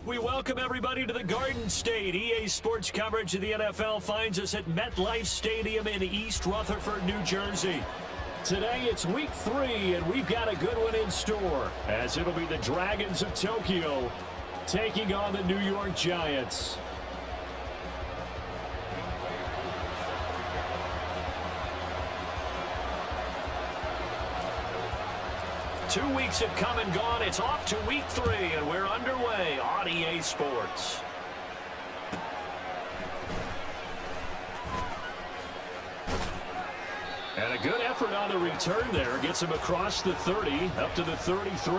We welcome everybody to the Garden State. EA Sports coverage of the NFL finds us at MetLife Stadium in East Rutherford, New Jersey. Today it's week 3, and we've got a good one in store, as it'll be the Dragons of Tokyo taking on the New York Giants. Two weeks have come and gone. It's off to week 3, and we're underway on EA Sports. And a good effort on the return there. Gets him across the 30, up to the 33.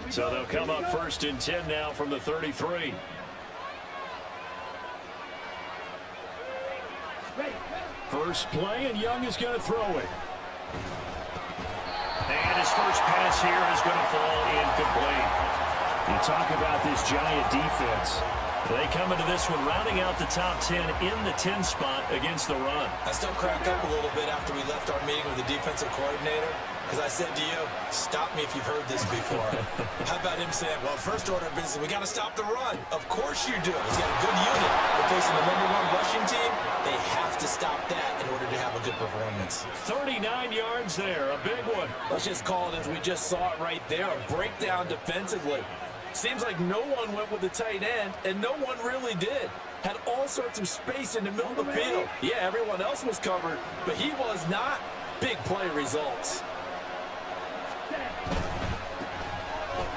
So they'll come up 1st and 10 now from the 33. First play, and Young is going to throw it. And his first pass here is going to fall incomplete. You talk about this Giant defense. They come into this one rounding out the top 10 in the 10 spot against the run. I still crack up a little bit after we left our meeting with the defensive coordinator, because I said to you, stop me if you've heard this before. How about him saying, well, first order of business, we got to stop the run. Of course you do. He's got a good unit. They're facing the #1 rushing team. They have to stop that in order to have a good performance. 39 yards there, a big one. Let's just call it as we just saw it right there, a breakdown defensively. Seems like no one went with the tight end, and no one really did. Had all sorts of space in the middle of the field. Yeah, everyone else was covered, but he was not. Big play results.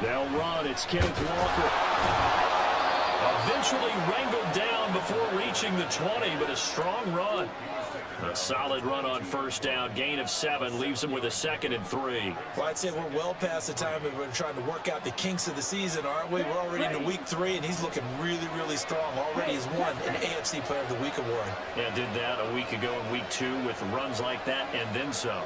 They'll run. It's Kenneth Walker. Eventually wrangled down before reaching the 20, but a strong run. A solid run on first down. Gain of 7 leaves him with a 2nd and 3. Well, I'd say we're well past the time that we're trying to work out the kinks of the season, aren't we? We're already into week 3, and he's looking really, really strong. Already has won an AFC Player of the Week award. Yeah, did that a week ago in week 2 with runs like that and then some.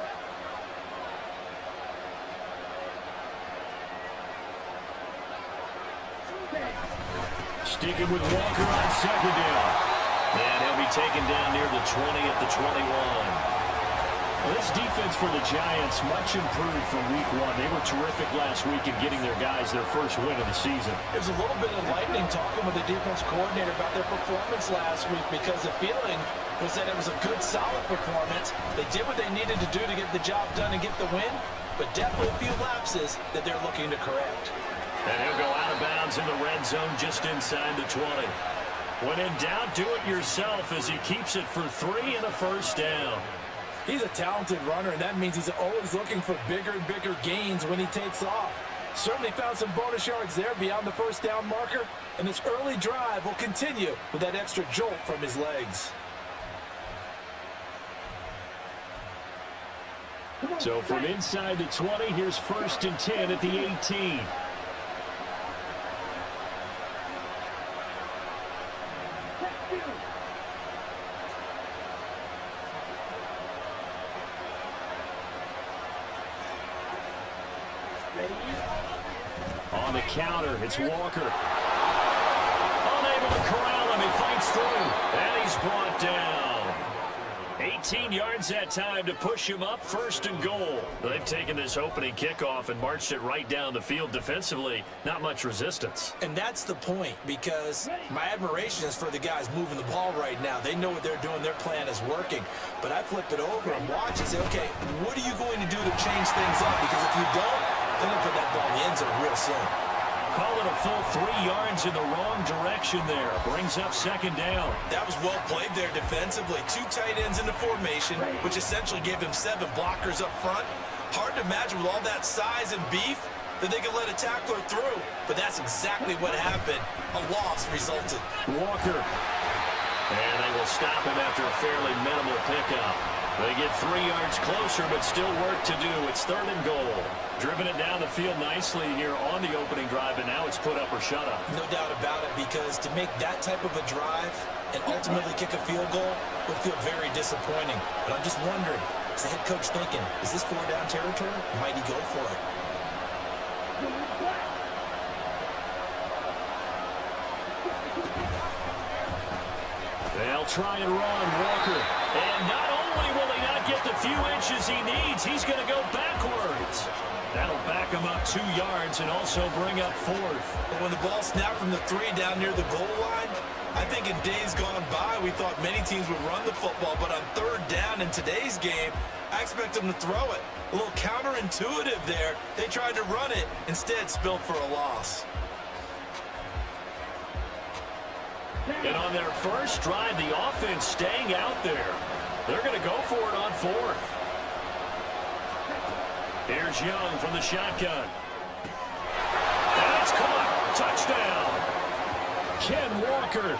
Sticking with Walker on 2nd down. And he'll be taken down near the 20 at the 21. Well, this defense for the Giants, much improved from week 1. They were terrific last week in getting their guys their first win of the season. It was a little bit enlightening talking with the defense coordinator about their performance last week, because the feeling was that it was a good, solid performance. They did what they needed to do to get the job done and get the win, but definitely a few lapses that they're looking to correct. And he'll go out of bounds in the red zone just inside the 20. When in doubt, do it yourself as he keeps it for 3 and a first down. He's a talented runner, and that means he's always looking for bigger and bigger gains when he takes off. Certainly found some bonus yards there beyond the first down marker, and this early drive will continue with that extra jolt from his legs. So from inside the 20, here's 1st and 10 at the 18. On the counter, it's Walker. Unable to corral him, he fights through, and he's brought down. 18 yards that time to push him up, 1st and goal. They've taken this opening kickoff and marched it right down the field defensively. Not much resistance. And that's the point, because my admiration is for the guys moving the ball right now. They know what they're doing. Their plan is working. But I flip it over and watch and say, okay, what are you going to do to change things up? Because if you don't, they're going to put that ball in the end zone real soon. Call it a full 3 yards in the wrong direction there. Brings up 2nd down. That was well played there defensively. 2 tight ends in the formation, which essentially gave him 7 blockers up front. Hard to imagine with all that size and beef that they could let a tackler through. But that's exactly what happened. A loss resulted. Walker. And they will stop him after a fairly minimal pickup. They get 3 yards closer, but still work to do. It's 3rd and goal. Driven it down the field nicely here on the opening drive, and now it's put up or shut up. No doubt about it, because to make that type of a drive and ultimately kick a field goal would feel very disappointing. But I'm just wondering, Is the head coach thinking, is this 4-down territory? Might he go for it? They'll try and run Walker. And not only will he not get the few inches he needs, he's going to go backwards. That'll back him up 2 yards and also bring up 4th. But when the ball snapped from the 3 down near the goal line, I think in days gone by, we thought many teams would run the football, but on 3rd down in today's game, I expect them to throw it. A little counterintuitive there. They tried to run it, instead spilled for a loss. And on their first drive, the offense staying out there. They're going to go for it on 4th. Here's Young from the shotgun. And it's caught. Touchdown. Ken Walker,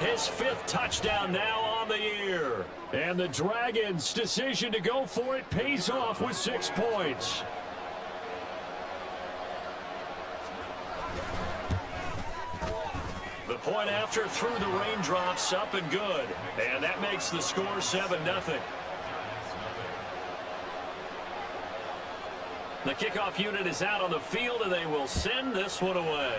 his 5th touchdown now on the year. And the Dragons' decision to go for it pays off with 6 points. The point after through the raindrops, up and good. And that makes the score 7-0. The kickoff unit is out on the field, and they will send this one away.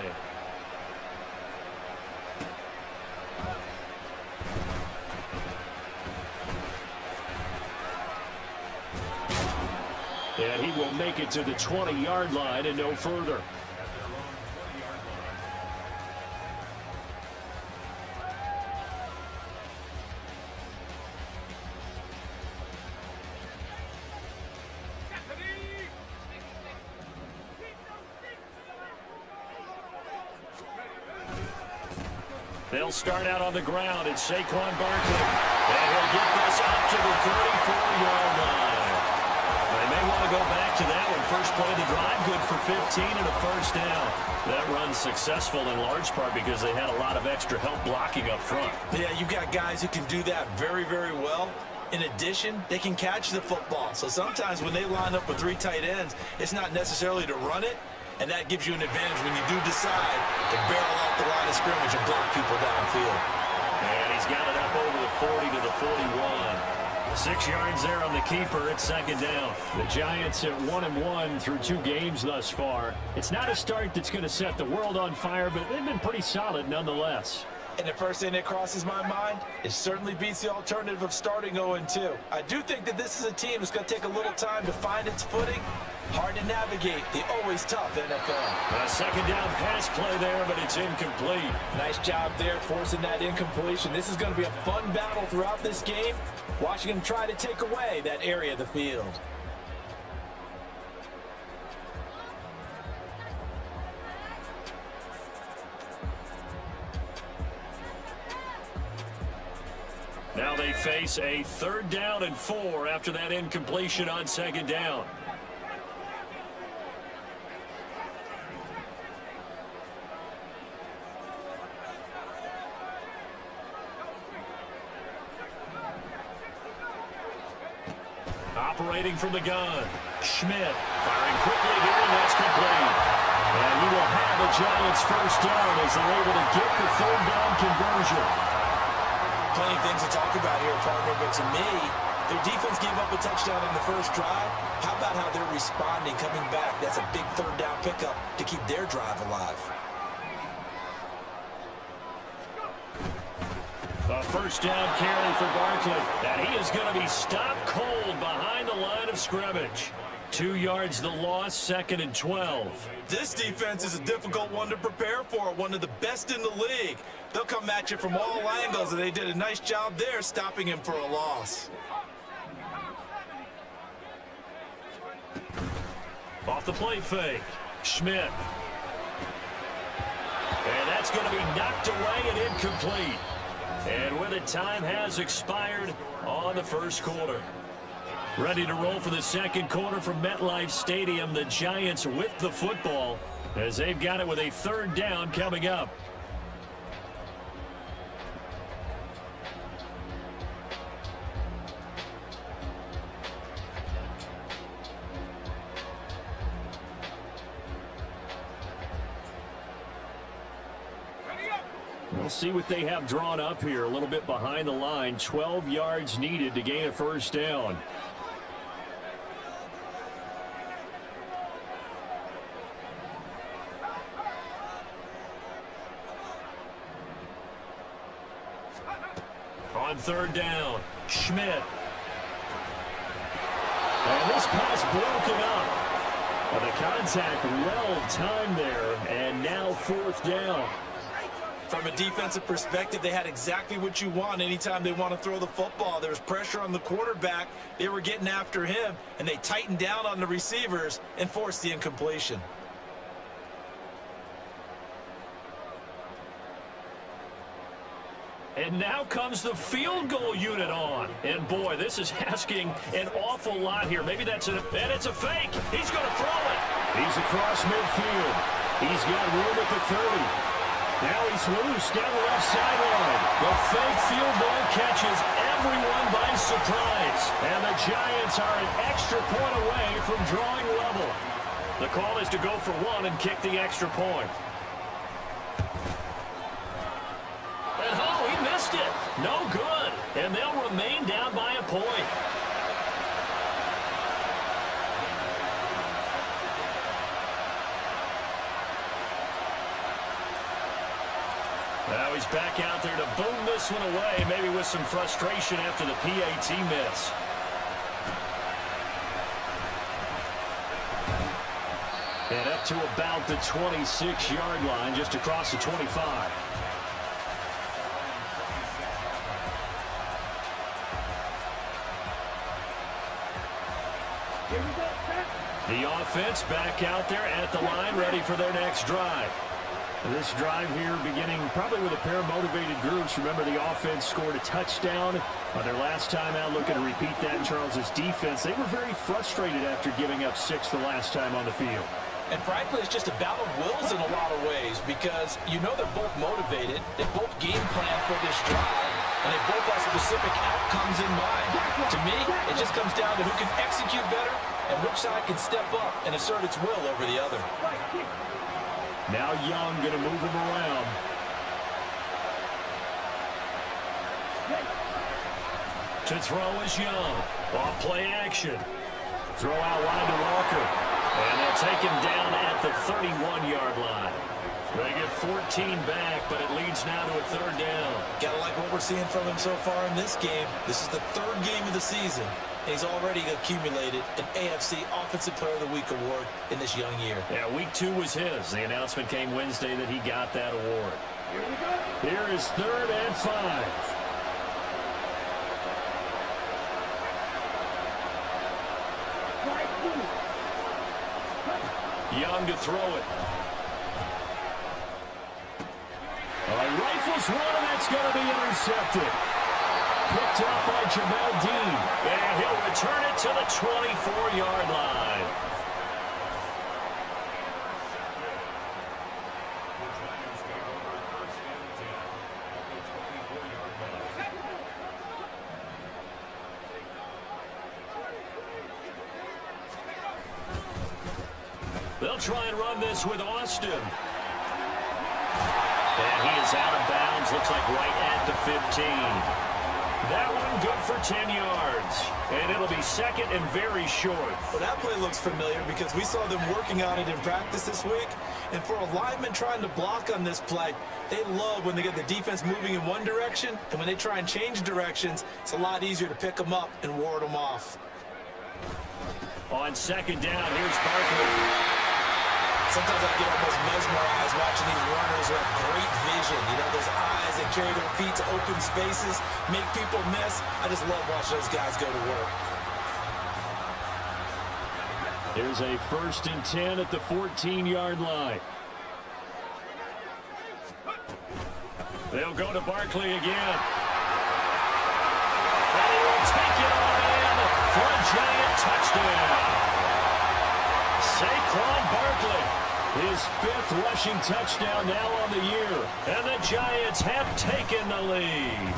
And he will make it to the 20-yard line and no further. They'll start out on the ground. It's Saquon Barkley. And he'll get this up to the 34-yard line. They may want to go back to that one. First play of the drive, good for 15 and a first down. That run's successful in large part because they had a lot of extra help blocking up front. Yeah, you've got guys who can do that very, very well. In addition, they can catch the football. So sometimes when they line up with 3 tight ends, it's not necessarily to run it. And that gives you an advantage when you do decide to barrel off the line of scrimmage and block people downfield. And he's got it up over the 40 to the 41. 6 yards there on the keeper. It's 2nd down. The Giants at 1-1 through 2 games thus far. It's not a start that's going to set the world on fire, but they've been pretty solid nonetheless. And the first thing that crosses my mind, it certainly beats the alternative of starting 0-2. I do think that this is a team that's going to take a little time to find its footing. Hard to navigate the always tough NFL. A 2nd down pass play there, but it's incomplete. Nice job there forcing that incompletion. This is going to be a fun battle throughout this game. Watching him try to take away that area of the field. Now they face a 3rd down and 4 after that incompletion on 2nd down. Operating from the gun. Schmidt firing quickly here, and that's complete. And he will have the Giants' first down as they're able to get the 3rd down conversion. Plenty of things to talk about here, partner, but to me, their defense gave up a touchdown on the first drive. How about how they're responding, coming back? That's a big 3rd down pickup to keep their drive alive. A first down carry for Barkley. And he is going to be stopped cold behind the line of scrimmage. 2 yards the loss, 2nd and 12. This defense is a difficult one to prepare for, one of the best in the league. They'll come at you from all angles, and they did a nice job there stopping him for a loss. Off the play fake, Schmidt. And that's going to be knocked away and incomplete. And with it, time has expired on the first quarter. Ready to roll for the second quarter from MetLife Stadium. The Giants with the football as they've got it with a 3rd down coming up. We'll see what they have drawn up here. A little bit behind the line. 12 yards needed to gain a first down. On third down, Schmidt. And this pass broken up. Well, the contact well timed there, and now fourth down. From a defensive perspective, they had exactly what you want anytime they want to throw the football. There was pressure on the quarterback. They were getting after him, and they tightened down on the receivers and forced the incompletion. And now comes the field goal unit on. And, boy, this is asking an awful lot here. Maybe that's and it's a fake. He's going to throw it. He's across midfield. He's got room at the 30. Now he's loose down the left sideline. The fake field goal catches everyone by surprise. And the Giants are an extra point away from drawing level. The call is to go for one and kick the extra point. And oh, he missed it. No good. And they'll remain down by a point. Now he's back out there to boom this one away, maybe with some frustration after the PAT miss. And up to about the 26-yard line, just across the 25. The offense back out there at the line, ready for their next drive. This drive here beginning probably with a pair of motivated groups. Remember, the offense scored a touchdown on their last time out. Looking to repeat that in Charles's defense. They were very frustrated after giving up 6 the last time on the field. And frankly, it's just a battle of wills in a lot of ways because you know they're both motivated. They both game plan for this drive, and they both have specific outcomes in mind. To me, it just comes down to who can execute better and which side can step up and assert its will over the other. Now Young going to move him around. To throw is Young. Off play action. Throw out wide to Walker. And they'll take him down at the 31-yard line. They get 14 back, but it leads now to a third down. Gotta like what we're seeing from him so far in this game. This is the third game of the season. He's already accumulated an AFC Offensive Player of the Week award in this young year. Yeah, week 2 was his. The announcement came Wednesday that he got that award. Here is 3rd and 5. Young to throw it. Rifles one, and that's going to be intercepted. Picked up by Jamel Dean. And he'll return it to the 24-yard line. They'll try and run this with Austin. And he is out of bounds. Looks like right at the 15. That one good for 10 yards. And it'll be second and very short. Well, that play looks familiar because we saw them working on it in practice this week. And for a lineman trying to block on this play, they love when they get the defense moving in one direction. And when they try and change directions, it's a lot easier to pick them up and ward them off. On second down, here's Barkley. Sometimes I get almost mesmerized watching these runners who have great vision. You know, those eyes that carry their feet to open spaces, make people miss. I just love watching those guys go to work. There's a 1st and 10 at the 14-yard line. They'll go to Barkley again. And he will take it on in for a giant touchdown. Saquon Barkley, his 5th rushing touchdown now on the year. And the Giants have taken the lead.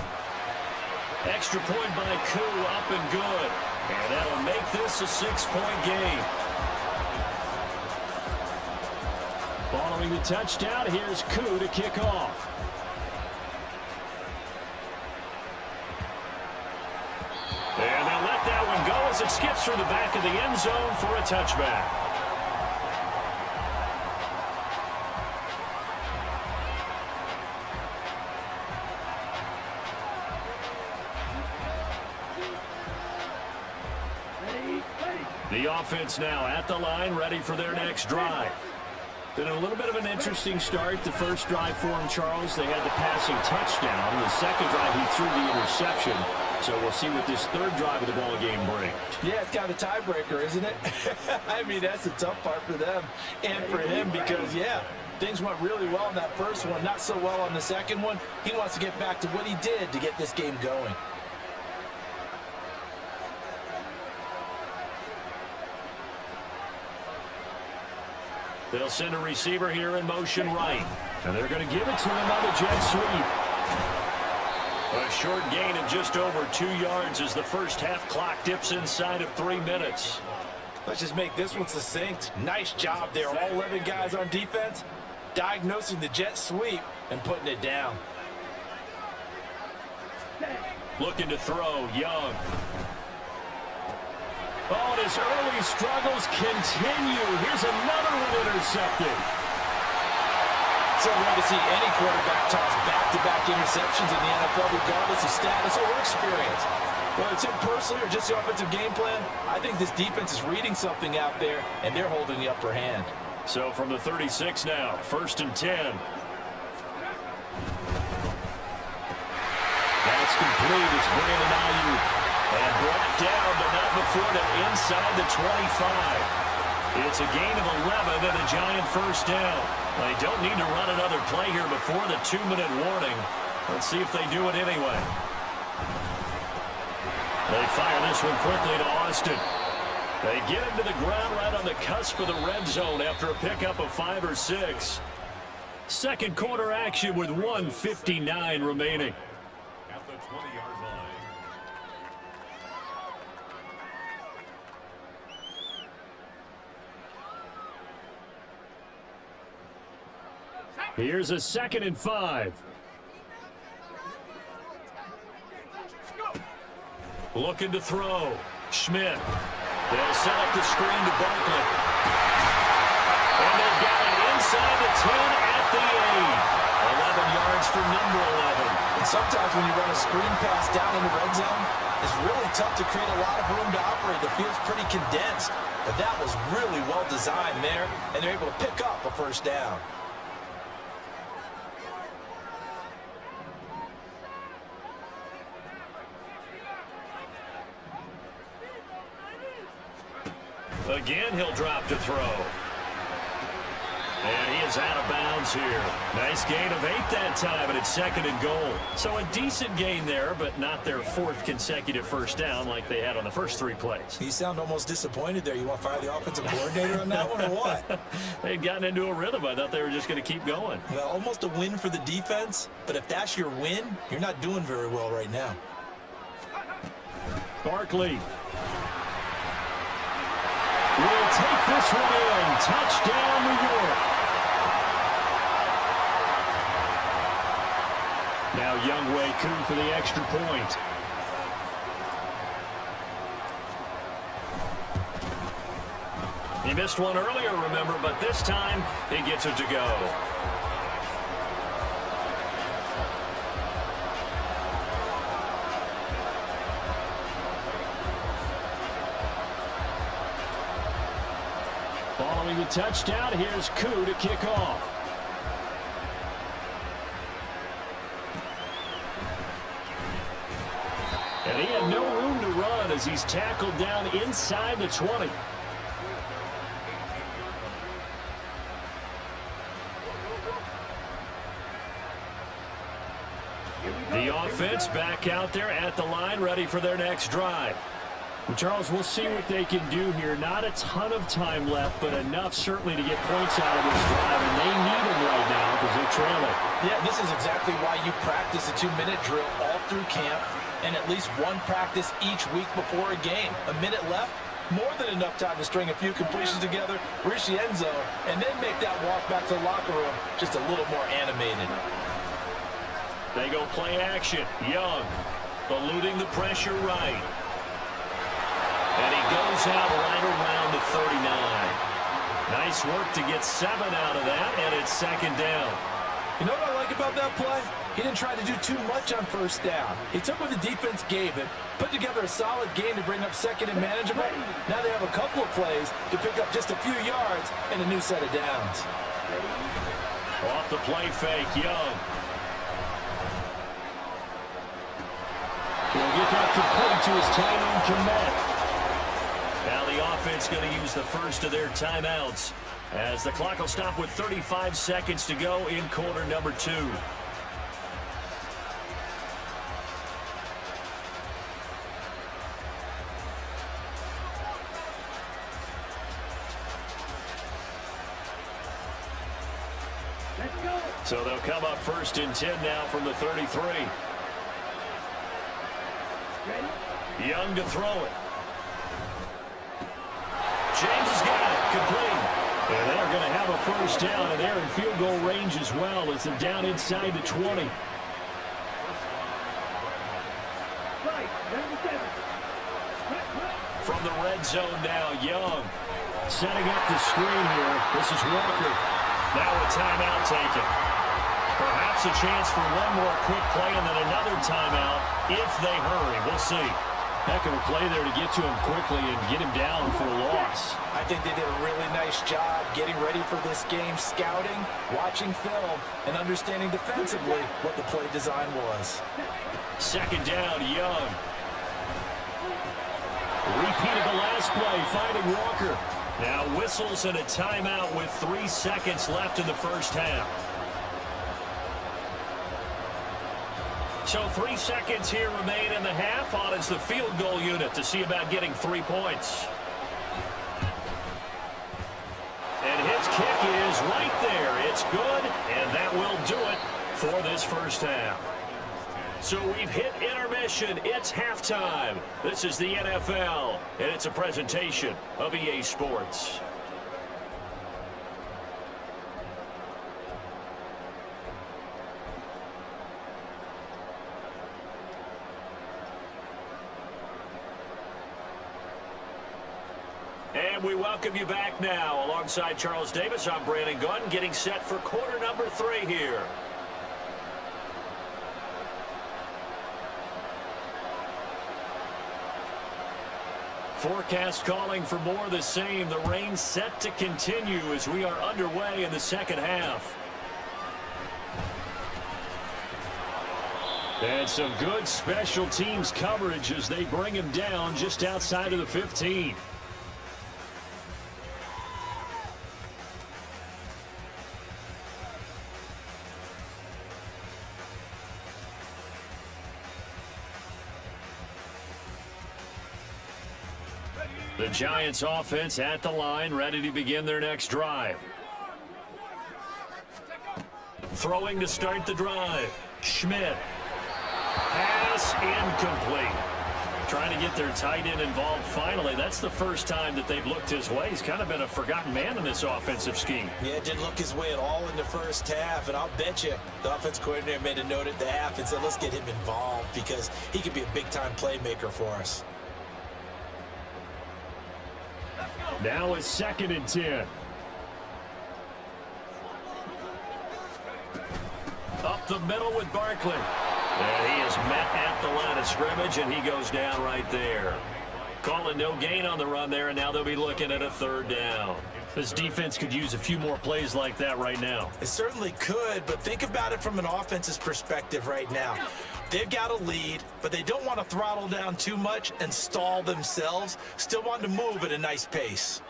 Extra point by Koo, up and good. And that'll make this a 6-point game. Following the touchdown, here's Koo to kick off. And they'll let that one go as it skips through the back of the end zone for a touchback. The offense now at the line, ready for their next drive. Been a little bit of an interesting start. The first drive for him, Charles, they had the passing touchdown. The second drive, he threw the interception. So we'll see what this third drive of the ball game brings. Yeah, it's kind of a tiebreaker, isn't it? I mean, that's the tough part for them and for him because, yeah, things went really well in that first one, not so well on the second one. He wants to get back to what he did to get this game going. They'll send a receiver here in motion right. And they're going to give it to him on the jet sweep. A short gain of just over 2 yards as the first half clock dips inside of 3 minutes. Let's just make this one succinct. Nice job there. All 11 guys on defense diagnosing the jet sweep and putting it down. Looking to throw, Young. Oh, and his early struggles continue. Here's another one intercepted. So rare to see any quarterback toss back-to-back interceptions in the NFL, regardless of status or experience. Whether it's him personally or just the offensive game plan, I think this defense is reading something out there, and they're holding the upper hand. So from the 36 now, 1st and 10. That's complete. It's Brandon Ayuk. And brought down, but not before to inside the 25. It's a gain of 11 and a giant first down. They don't need to run another play here before the 2-minute warning. Let's see if they do it anyway. They fire this one quickly to Austin. They get him to the ground right on the cusp of the red zone after a pickup of 5 or 6. Second quarter action with 1:59 remaining. At the 20-yard line. Here's a 2nd and 5. Looking to throw. Schmidt. They'll set up the screen to Barkley. And they've got it inside the 10 at the 8. 11 yards for number 11. And sometimes when you run a screen pass down in the red zone, it's really tough to create a lot of room to operate. The field's pretty condensed. But that was really well designed there, and they're able to pick up a first down. Again, he'll drop to throw. And he is out of bounds here. Nice gain of 8 that time, and it's 2nd and goal. So a decent gain there, but not their 4th consecutive first down like they had on the first 3 plays. You sound almost disappointed there. You want to fire the offensive coordinator on that one or what? They'd gotten into a rhythm. I thought they were just going to keep going. Well, almost a win for the defense, but if that's your win, you're not doing very well right now. Barkley will take this one in. Touchdown, New York. Now Younghoe Koo for the extra point. He missed one earlier, remember, but this time he gets it to go. Following the touchdown, here's Koo to kick off. And he had no room to run as he's tackled down inside the 20. The offense back out there at the line, ready for their next drive. And Charles, we'll see what they can do here. Not a ton of time left, but enough certainly to get points out of this drive, and they need them right now because they're trailing. Yeah, this is exactly why you practice a 2-minute drill all through camp and at least one practice each week before a game. A minute left, more than enough time to string a few completions together, reach the end zone, and then make that walk back to the locker room just a little more animated. They go play action. Young eluding the pressure right. And he goes out right around the 39. Nice work to get 7 out of that, and it's 2nd down. You know what I like about that play? He didn't try to do too much on first down. He took what the defense gave him, put together a solid game to bring up second and manageable. Now they have a couple of plays to pick up just a few yards and a new set of downs. Off the play fake, Young. He'll get that complete to his tight end, Komet. Now the offense going to use the first of their timeouts, as the clock will stop with 35 seconds to go in quarter number 2. So they'll come up first and 10 now from the 33. Young to throw it. James has got it. Complete. And they're going to have a first down, and they're in field goal range as well as they're down inside the 20. From the red zone now, Young. Setting up the screen here. This is Walker. Now a timeout taken. Perhaps a chance for one more quick play and then another timeout if they hurry. We'll see. Heck of a play there to get to him quickly and get him down for a loss. I think they did a really nice job getting ready for this game, scouting, watching film, and understanding defensively what the play design was. Second down, Young. Repeat of the last play, finding Walker. Now whistles and a timeout with 3 seconds left in the first half. So 3 seconds here remain in the half. On is the field goal unit to see about getting 3 points. And his kick is right there. It's good, and that will do it for this first half. So we've hit intermission. It's halftime. This is the NFL, and it's a presentation of EA Sports. And we welcome you back now. Alongside Charles Davis, I'm Brandon Gunn, getting set for quarter number 3 here. Forecast calling for more of the same. The rain set to continue as we are underway in the second half. And some good special teams coverage as they bring him down just outside of the 15. The Giants offense at the line, ready to begin their next drive. Throwing to start the drive. Schmidt. Pass incomplete. Trying to get their tight end involved finally. That's the first time that they've looked his way. He's kind of been a forgotten man in this offensive scheme. Yeah, it didn't look his way at all in the first half, and I'll bet you the offense coordinator made a note at the half and said, let's get him involved because he could be a big-time playmaker for us. Now it's 2nd and 10. Up the middle with Barkley. And he is met at the line of scrimmage, and he goes down right there. Calling no gain on the run there, and now they'll be looking at a 3rd down. This defense could use a few more plays like that right now. It certainly could, but think about it from an offense's perspective right now. They've got a lead, but they don't want to throttle down too much and stall themselves. Still want to move at a nice pace.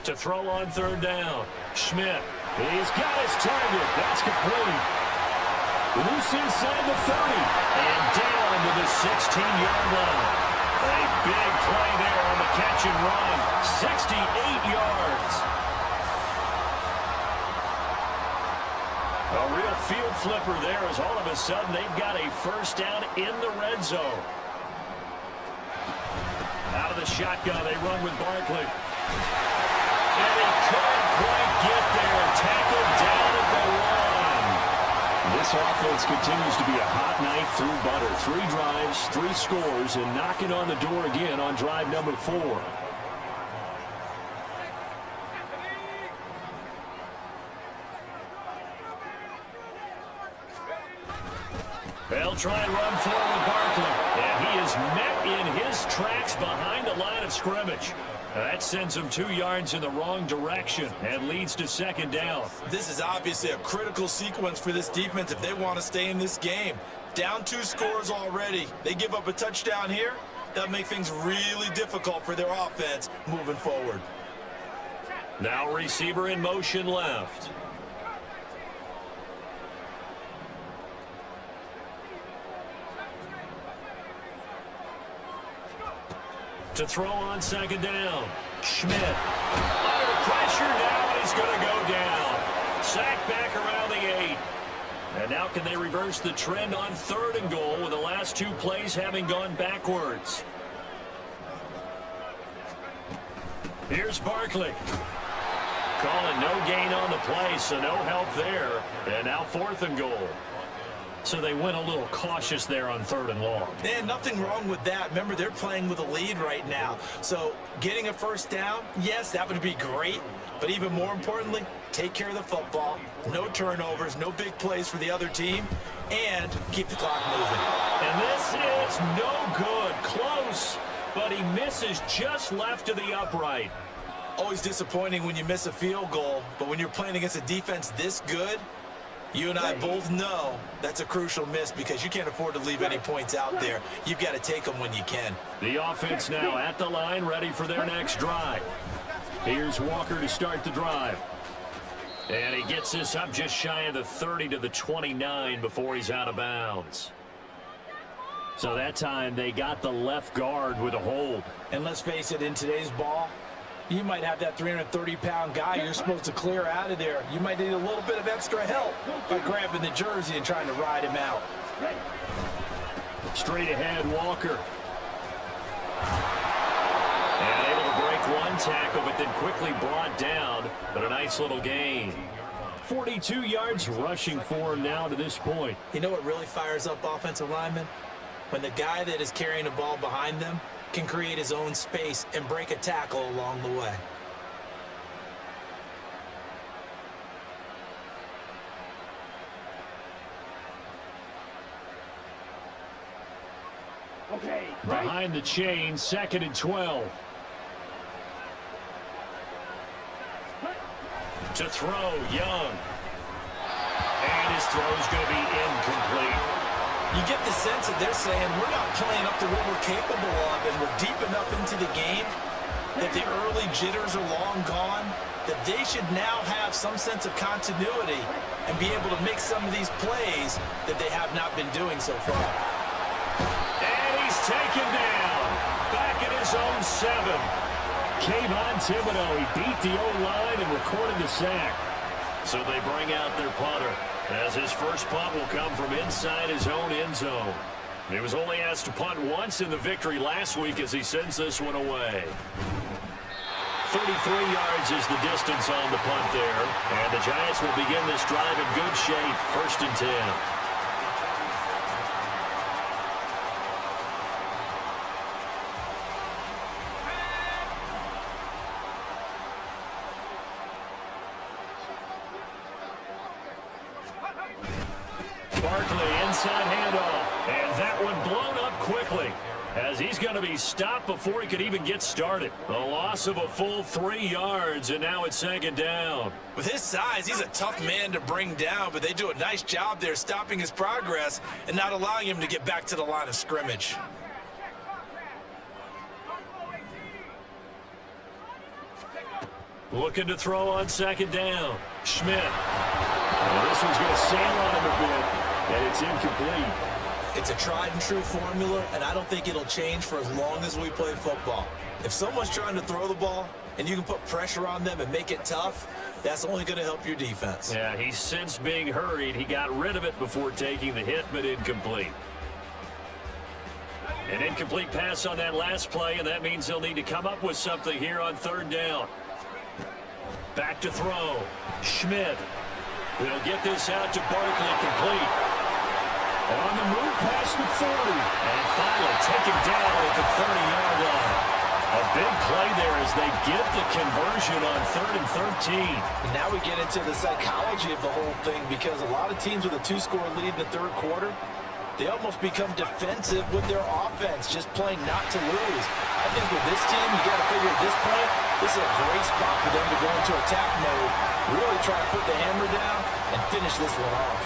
To throw on 3rd down. Schmidt. He's got his target. That's complete. Loose inside the 30. And down to the 16-yard line. A big play there on the catch and run. 68 yards. A real field flipper there as all of a sudden they've got a first down in the red zone. Out of the shotgun, they run with Barkley. And he couldn't quite get there. Tackled down at the line. This offense continues to be a hot knife through butter. 3 drives, 3 scores, and knocking on the door again on drive number 4. They'll try and run forward with Barkley. And he is met in his tracks behind the line of scrimmage. That sends him 2 yards in the wrong direction and leads to second down. This is obviously a critical sequence for this defense if they want to stay in this game. Down 2 scores already. They give up a touchdown here. That'll make things really difficult for their offense moving forward. Now receiver in motion left. To throw on second down. Schmidt. Under pressure now, and he's going to go down. Sacked back around the 8. And now can they reverse the trend on 3rd and goal with the last 2 plays having gone backwards? Here's Barkley. Calling no gain on the play, so no help there. And now 4th and goal. So they went a little cautious there on 3rd and long. And nothing wrong with that. Remember, they're playing with a lead right now. So getting a first down, yes, that would be great. But even more importantly, take care of the football. No turnovers, no big plays for the other team. And keep the clock moving. And this is no good. Close, but he misses just left of the upright. Always disappointing when you miss a field goal. But when you're playing against a defense this good, you and I both know that's a crucial miss because you can't afford to leave any points out there. You've got to take them when you can. The offense now at the line, ready for their next drive. Here's Walker to start the drive. And he gets this up just shy of the 30 to the 29 before he's out of bounds. So that time they got the left guard with a hold. And let's face it, in today's ball, you might have that 330-pound guy you're supposed to clear out of there. You might need a little bit of extra help by grabbing the jersey and trying to ride him out. Straight ahead, Walker. And able to break 1 tackle, but then quickly brought down. But a nice little gain. 42 yards rushing for him now to this point. You know what really fires up offensive linemen? When the guy that is carrying the ball behind them can create his own space and break a tackle along the way. Okay. Behind the chain, 2nd and 12. To throw, Young. And his throw's going to be incomplete. You get the sense that they're saying we're not playing up to what we're capable of, and we're deep enough into the game that the early jitters are long gone, that they should now have some sense of continuity and be able to make some of these plays that they have not been doing so far. And he's taken down. Back at his own 7. Kayvon Thibodeau, he beat the O-line and recorded the sack. So they bring out their punter, as his first punt will come from inside his own end zone. He was only asked to punt once in the victory last week as he sends this one away. 33 yards is the distance on the punt there. And the Giants will begin this drive in good shape, 1st and 10. Barkley inside handoff, and that one blown up quickly as he's going to be stopped before he could even get started. A loss of a full 3 yards, and now it's 2nd down. With his size, he's a tough man to bring down, but they do a nice job there stopping his progress and not allowing him to get back to the line of scrimmage. Looking to throw on 2nd down. Schmidt. Well, this one's going to sail on him a bit. And it's incomplete. It's a tried and true formula, and I don't think it'll change for as long as we play football. If someone's trying to throw the ball and you can put pressure on them and make it tough, that's only going to help your defense. Yeah, he's since being hurried. He got rid of it before taking the hit, but incomplete. An incomplete pass on that last play, and that means they'll need to come up with something here on 3rd down. Back to throw. Schmidt. They'll get this out to Barkley complete. On the move past the 40. And finally taken down at the 30-yard line. A big play there as they get the conversion on 3rd and 13. And now we get into the psychology of the whole thing, because a lot of teams with a 2-score lead in the third quarter, they almost become defensive with their offense, just playing not to lose. I think with this team, you got to figure at this point, this is a great spot for them to go into attack mode, really try to put the hammer down and finish this one off.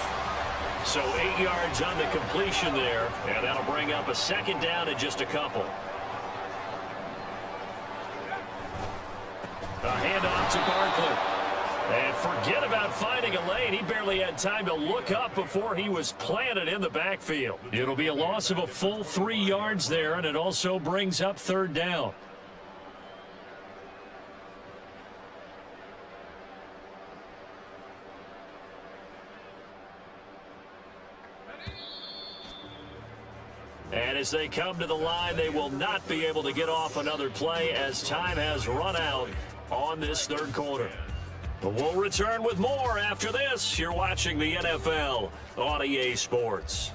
So 8 yards on the completion there, and that'll bring up a second down in just a couple. A handoff to Barkley. And forget about finding a lane. He barely had time to look up before he was planted in the backfield. It'll be a loss of a full 3 yards there, and it also brings up 3rd down. And as they come to the line, they will not be able to get off another play as time has run out on this third quarter. But we'll return with more after this. You're watching the NFL on EA Sports.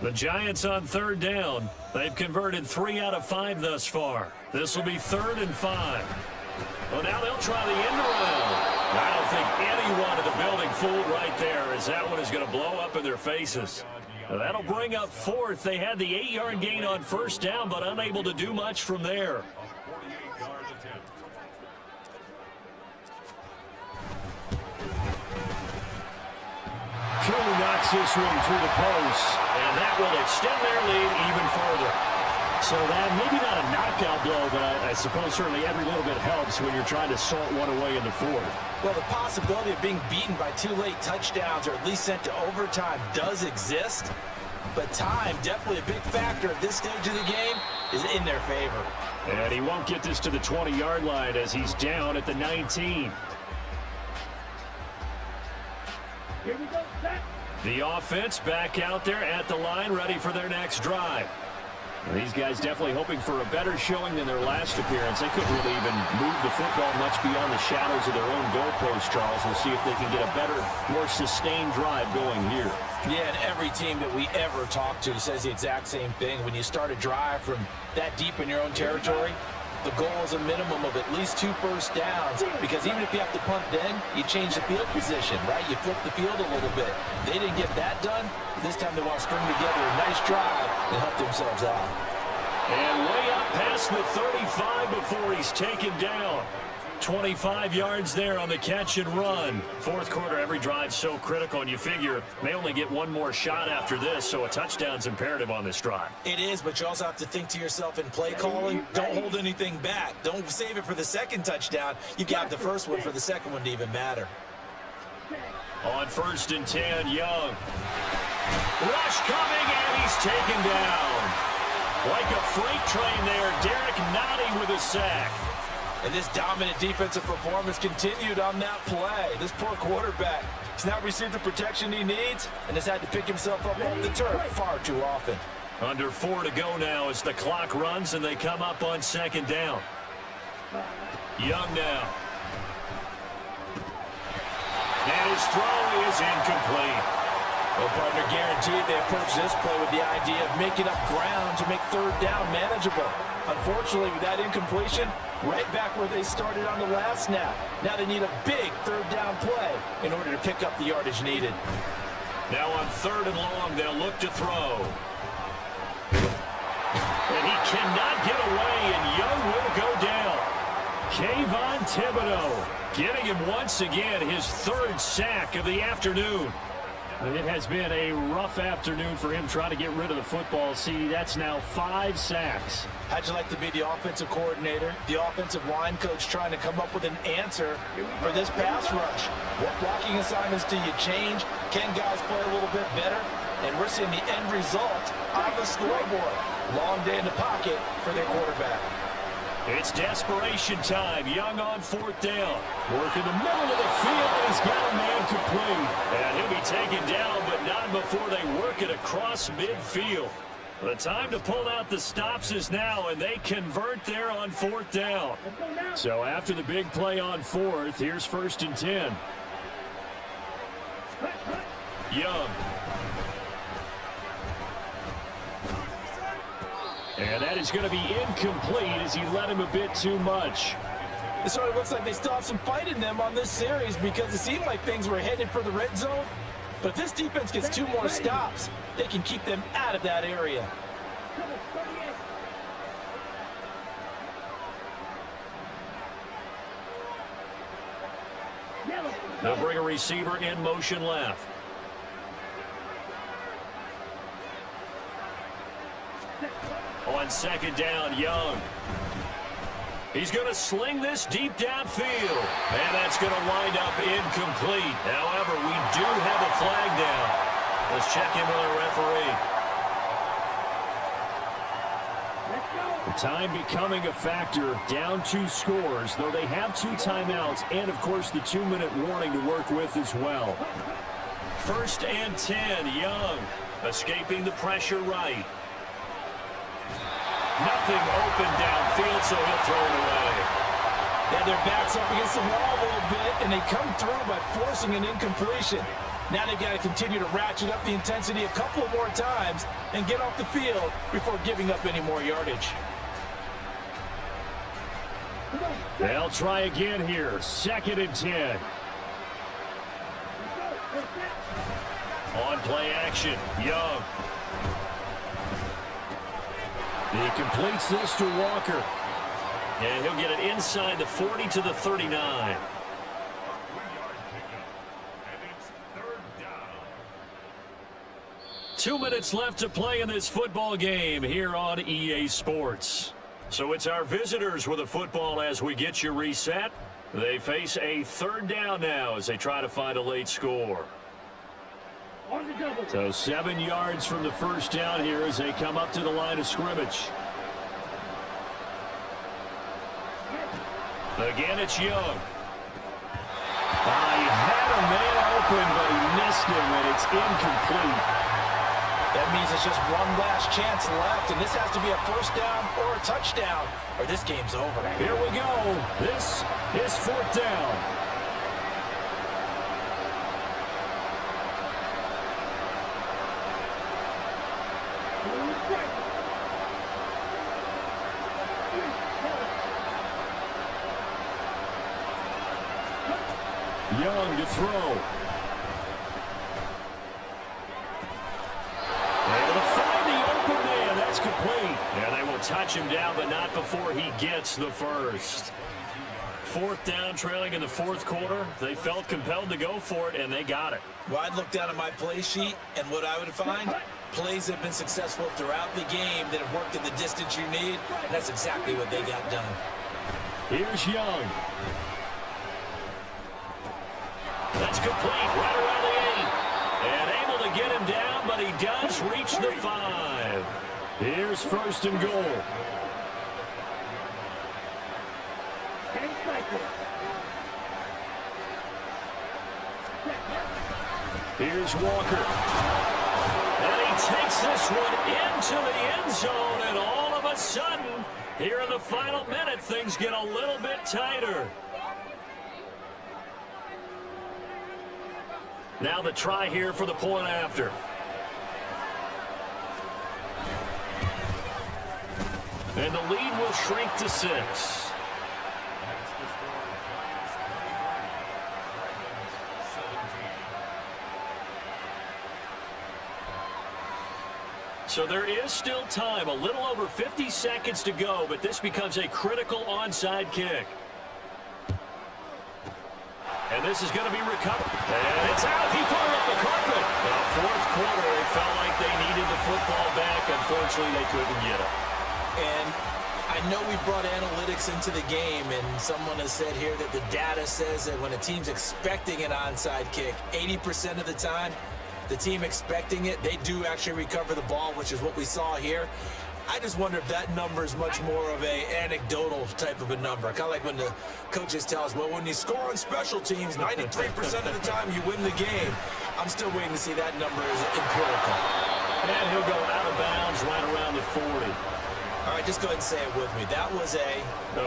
The Giants on 3rd down. They've converted 3 out of 5 thus far. This will be 3rd and 5. Well, now they'll try the end around. I don't think anyone in the building fooled right there, as that one is going to blow up in their faces. Now, that'll bring up 4th. They had the 8-yard gain on 1st down, but unable to do much from there. Cooley knocks this one through the post, and that will extend their lead even further. So that maybe not a knockout blow, but I suppose certainly every little bit helps when you're trying to salt one away in the 4th. Well, the possibility of being beaten by 2 late touchdowns or at least sent to overtime does exist, but time, definitely a big factor at this stage of the game, is in their favor. And he won't get this to the 20-yard line as he's down at the 19. Here we go, set. The offense back out there at the line, ready for their next drive. These guys definitely hoping for a better showing than their last appearance. They couldn't really even move the football much beyond the shadows of their own goalpost, Charles. We'll see if they can get a better, more sustained drive going here. Yeah, and every team that we ever talk to says the exact same thing. When you start a drive from that deep in your own territory, the goal is a minimum of at least 2 first downs, because even if you have to punt then, you change the field position, right? You flip the field a little bit. They didn't get that done. This time they want to string together a nice drive and help themselves out. And way up past the 35 before he's taken down. 25 yards there on the catch and run. 4th quarter, every drive so critical, and you figure they only get one more shot after this, so a touchdown's imperative on this drive. It is, but you also have to think to yourself in play calling, don't hold anything back. Don't save it for the second touchdown. You got the first one for the second one to even matter. On 1st and 10, Young. Rush coming, and he's taken down. Like a freight train there, Derek Nottie with a sack. And this dominant defensive performance continued on that play. This poor quarterback has not received the protection he needs and has had to pick himself up off the turf far too often. Under 4 to go now as the clock runs and they come up on 2nd down. Young now. And his throw is incomplete. Well, partner, guaranteed they approach this play with the idea of making up ground to make 3rd down manageable. Unfortunately, with that incompletion, right back where they started on the last snap. Now they need a big 3rd down play in order to pick up the yardage needed. Now on 3rd and long, they'll look to throw. And he cannot get away, and Young will go down. Kayvon Thibodeau getting him once again, his 3rd sack of the afternoon. It has been a rough afternoon for him trying to get rid of the football. See, that's now 5 sacks. How'd you like to be the offensive coordinator, the offensive line coach trying to come up with an answer for this pass rush? What blocking assignments do you change? Can guys play a little bit better? And we're seeing the end result on the scoreboard. Long day in the pocket for their quarterback. It's desperation time. Young on fourth down. Work in the middle of the field, and he's got a man complete. And he'll be taken down, but not before they work it across midfield. The time to pull out the stops is now, and they convert there on fourth down. So after the big play on fourth, here's 1st and 10. Young. And that is going to be incomplete as he led him a bit too much. It sort of looks like they still have some fight in them on this series because it seemed like things were headed for the red zone. But if this defense gets 2 more stops, they can keep them out of that area. They'll bring a receiver in motion left. On 2nd down, Young. He's going to sling this deep downfield. And that's going to wind up incomplete. However, we do have a flag down. Let's check in with our referee. The time becoming a factor. Down 2 scores, though they have 2 timeouts and, of course, the 2-minute warning to work with as well. 1st and 10, Young. Escaping the pressure right. Nothing open downfield, so he'll throw it away. Yeah, their backs up against the wall a little bit, and they come through by forcing an incompletion. Now they've got to continue to ratchet up the intensity a couple more times and get off the field before giving up any more yardage. They'll try again here. 2nd and 10. On play action, Young. He completes this to Walker. And he'll get it inside the 40 to the 39. 2 minutes left to play in this football game here on EA Sports. So it's our visitors with a football as we get you reset. They face a 3rd down now as they try to find a late score. So 7 yards from the 1st down here as they come up to the line of scrimmage. Again, it's Young. He had a man open, but he missed him, and it's incomplete. That means it's just one last chance left, and this has to be a 1st down or a touchdown, or this game's over. Here we go. This is 4th down. Young to throw. Able to find the open man. That's complete. And they will touch him down, but not before he gets the first. 4th down, trailing in the 4th quarter. They felt compelled to go for it, and they got it. Well, I'd look down at my play sheet, and what I would find, plays have been successful throughout the game that have worked in the distance you need, and that's exactly what they got done. Here's Young. That's complete, right around the 8. And able to get him down, but he does reach the 5. Here's 1st and goal. Here's Walker. And he takes this one into the end zone, and all of a sudden, here in the final minute, things get a little bit tighter. Now the try here for the point after. And the lead will shrink to 6. So there is still time, a little over 50 seconds to go, but this becomes a critical onside kick. And this is going to be recovered. And it's out. He put it on the carpet. Well, 4th quarter, it felt like they needed the football back. Unfortunately, they couldn't get it. And I know we brought analytics into the game, and someone has said here that the data says that when a team's expecting an onside kick, 80% of the time, the team expecting it, they do actually recover the ball, which is what we saw here. I just wonder if that number is much more of a anecdotal type of a number. Kind of like when the coaches tell us, well, when you score on special teams, 93% of the time you win the game. I'm still waiting to see that number as empirical. And he'll go out of bounds right around the 40. All right, just go ahead and say it with me. That was a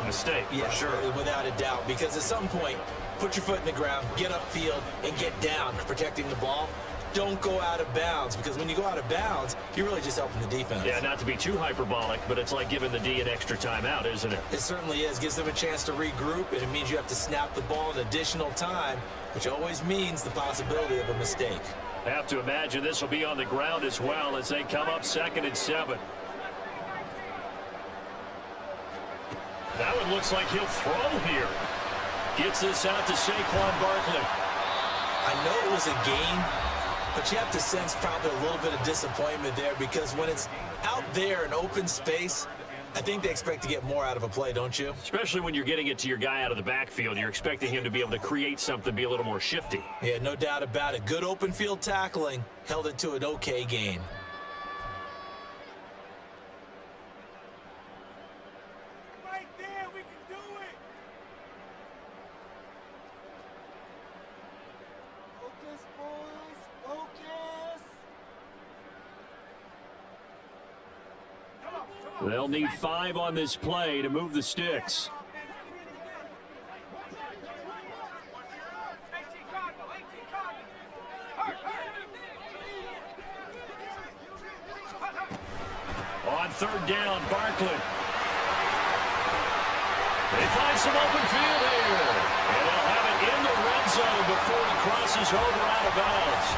mistake, yeah, for sure. Without a doubt, because at some point, put your foot in the ground, get upfield, and get down, protecting the ball. Don't go out of bounds, because when you go out of bounds, you're really just helping the defense. Yeah, not to be too hyperbolic, but it's like giving the D an extra timeout, isn't it? It certainly is. Gives them a chance to regroup, and it means you have to snap the ball an additional time, which always means the possibility of a mistake. I have to imagine this will be on the ground as well as they come up 2nd and 7. That one looks like he'll throw here. Gets this out to Saquon Barkley. I know it was a gain, but you have to sense probably a little bit of disappointment there, because when it's out there in open space, I think they expect to get more out of a play, don't you? Especially when you're getting it to your guy out of the backfield. You're expecting him to be able to create something, be a little more shifty. Yeah, no doubt about it. Good open field tackling, held it to an okay gain. Right there, we can do it. Focus, boys, focus. They'll need 5 on this play to move the sticks. On 3rd down, Barkley. They find some open field here. And they'll have it in the red zone before it crosses over out of bounds.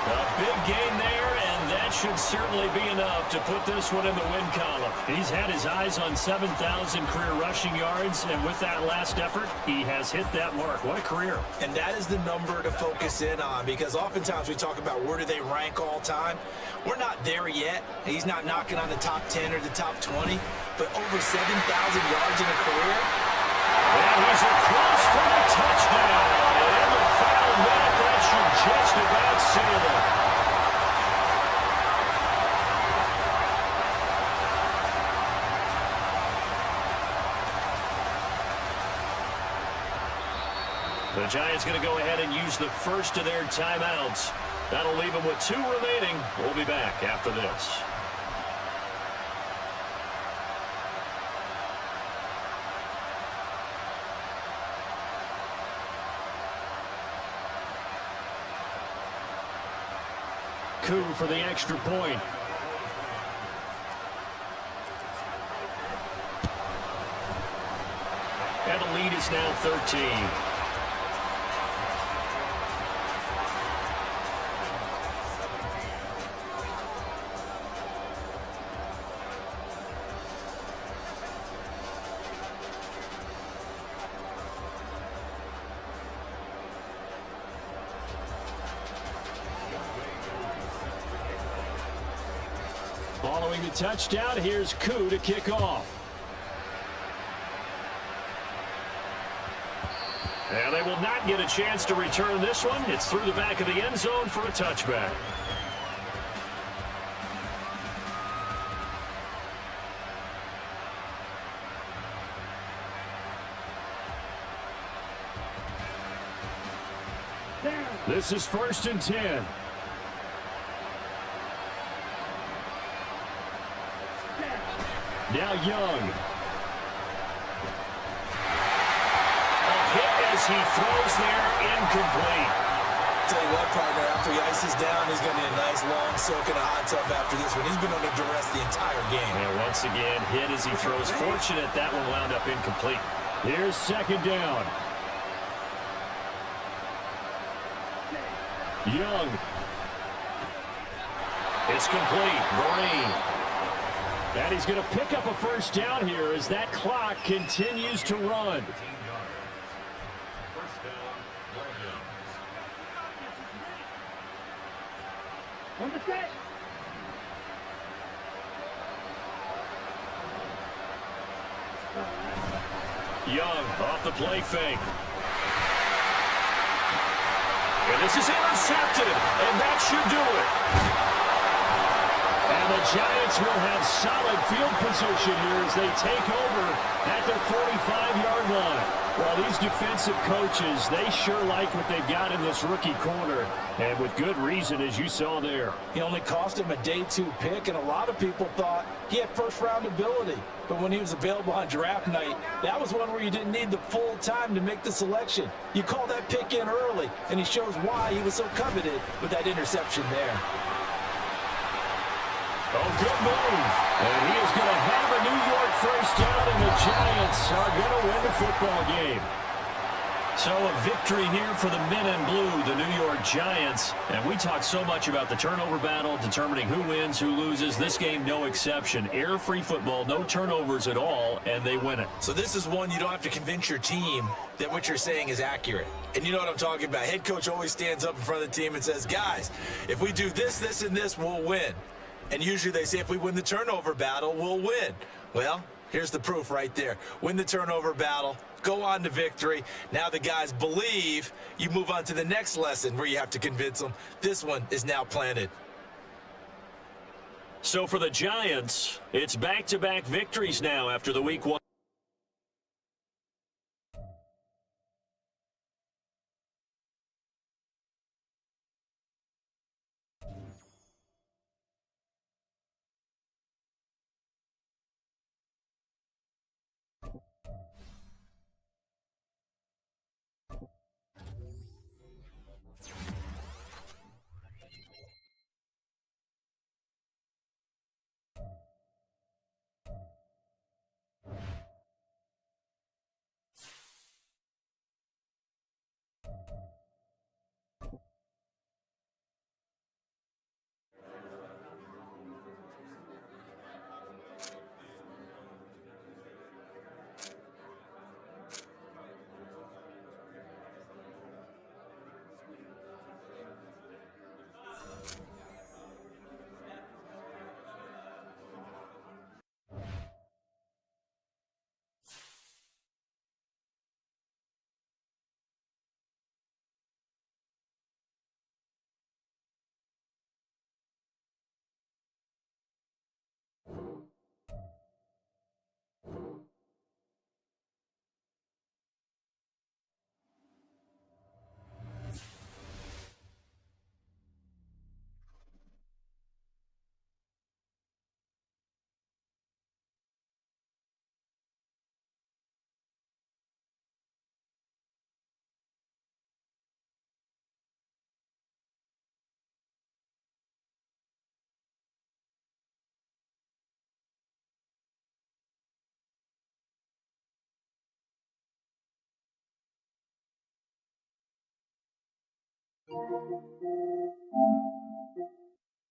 A big gain there, and that should certainly be enough to put this one in the win column. He's had his eyes on 7,000 career rushing yards, and with that last effort, he has hit that mark. What a career. And that is the number to focus in on, because oftentimes we talk about where do they rank all time. We're not there yet. He's not knocking on the top 10 or the top 20, but over 7,000 yards in a career. And he's across for the touchdown. And in the final minute, that should just about seal it. The Giants going to go ahead and use the first of their timeouts. That'll leave them with 2 remaining. We'll be back after this. Coup for the extra point. And the lead is now 13. Following the touchdown, here's Coup to kick off. And they will not get a chance to return this one. It's through the back of the end zone for a touchback. This is 1st and 10. Now Young. A hit as he throws there, incomplete. Tell you what, partner, after he ices down, he's going to need a nice long soak in a hot tub after this one. He's been under duress the entire game. And once again, hit as he throws. Fortunate that one wound up incomplete. Here's 2nd down. Young. It's complete. Green. And he's going to pick up a 1st down here as that clock continues to run. On the set. Young off the play fake. And this is intercepted, and that should do it. And the Giants will have solid field position here as they take over at their 45-yard line. Well, these defensive coaches, they sure like what they've got in this rookie corner, and with good reason, as you saw there. He only cost him a day 2 pick, and a lot of people thought he had first-round ability. But when he was available on draft night, that was one where you didn't need the full time to make the selection. You call that pick in early, and he shows why he was so coveted with that interception there. Oh, good move. And he is going to have a New York first down, and the Giants are going to win the football game. So a victory here for the men in blue, the New York Giants. And we talked so much about the turnover battle, determining who wins, who loses. This game, no exception. Air-free football, no turnovers at all, and they win it. So this is one you don't have to convince your team that what you're saying is accurate. And you know what I'm talking about. Head coach always stands up in front of the team and says, guys, if we do this, this, and this, we'll win. And usually they say if we win the turnover battle, we'll win. Well, here's the proof right there. Win the turnover battle, go on to victory. Now the guys believe. You move on to the next lesson where you have to convince them. This one is now planted. So for the Giants, it's back-to-back victories now after the Week 1.